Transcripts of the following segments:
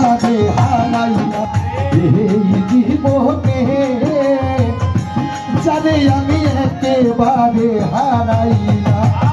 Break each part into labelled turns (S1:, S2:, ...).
S1: একেবারে হারাইলাম এই জীবনে জানে আমি একেবারে হারাইলাম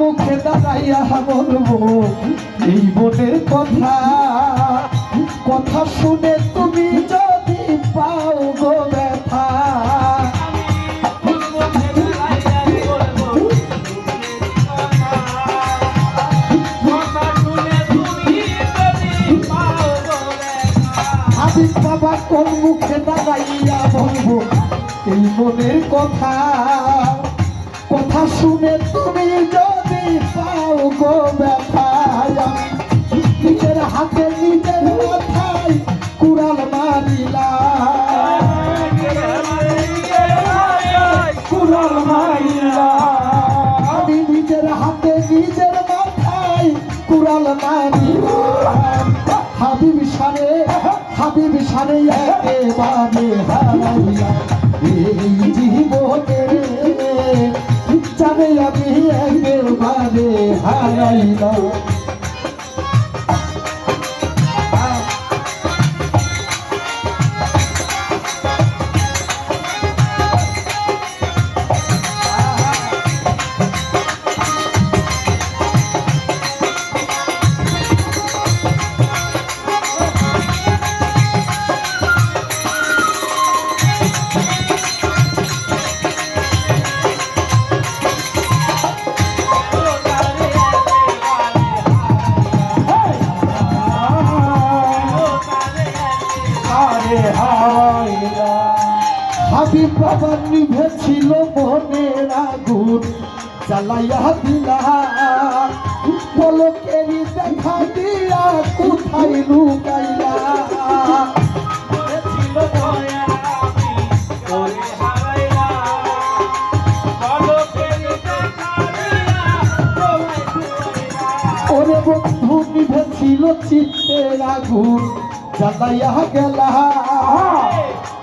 S1: মুখে দাঁড়াইয়া বলবো এই মনের কথা কথা শুনে তুমি যদি পাও গো ব্যথা আমি বাবা কোন মুখে দাঁড়াইয়া বলবো এই মনের কথা কথা শুনে তুমি যদি পাও গো ব্যথায় নিজের হাতে নিজের মাথায় কুড়াল মারিলাম আমি নিজের হাতে নিজের মাথায় কুড়াল মারিলাম হাবিব সারে একেবারে হারাইলাম এই জীবনে জানে আমি একেবারে হারাইলাম হাবিব বাবার নিভেছিল মনের আগুন জ্বালাইয়া দিলা পলকেরই দেখা দিয়া কোথায় লুকাইলা ওরে বন্ধু নিভেছিল চিত্তের আগুন জ্বালাইয়া গেলা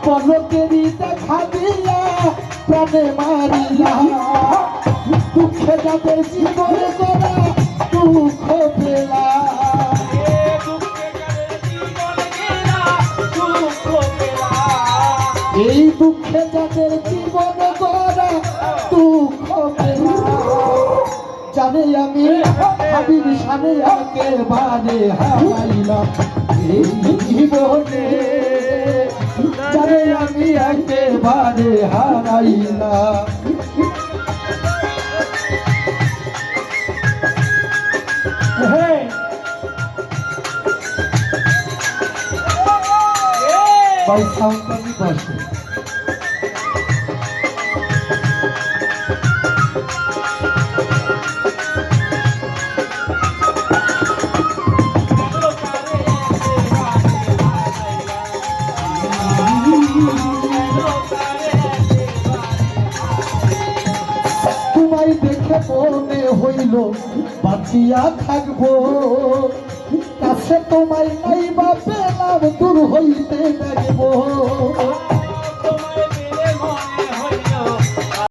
S1: পলকেরই দেখা দিয়া প্রাণে মারিলা দুঃখে যাদের জীবনে করা দুঃখ পেলা এই দুঃখে যাদের জীবনে করা দুঃখ পেলা জানে আমি হাবিব সানে একেবারে হারাইলাম এই জীবনে জানে আমি একেবারে হারাইলাম ভাই সাউন্ডটা কি বসে তোমায় দেখে মনে হইল বাঁচিয়া থাকবো কাছে তোমায় নাই বা পেলাম দূর হইতে দেখবো